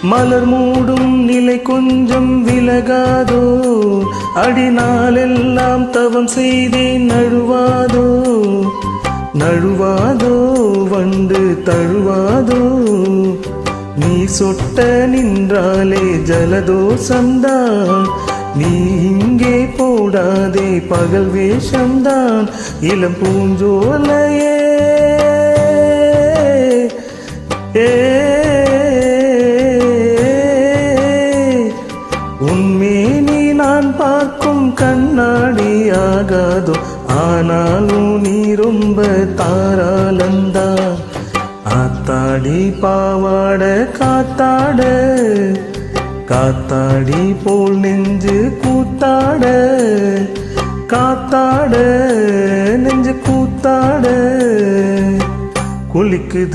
மலர் மூடும் நிலை கொஞ்சம் விலகாதோ, அடிநாளெல்லாம் தவம் செய்தேன் நழுவாதோ, நழுவாதோ வண்டு தழுவாதோ. நீ சொட்ட நின்றாலே ஜலதோஷம்தான், நீ இங்கே போடாதே பகல் வேஷம்தான். இளம் பூஞ்சோலையே உன்மேனி நான் பார்க்கும் கண்ணாடி ஆகாதோ, ஆனாலும் நீ ரொம்ப தாராளந்தான். ஆத்தாடி பாவாட காத்தாட, காத்தாடி போல் நெஞ்சு கூத்தாட, காத்தாட நெஞ்சு கூத்தாட. குளிக்குது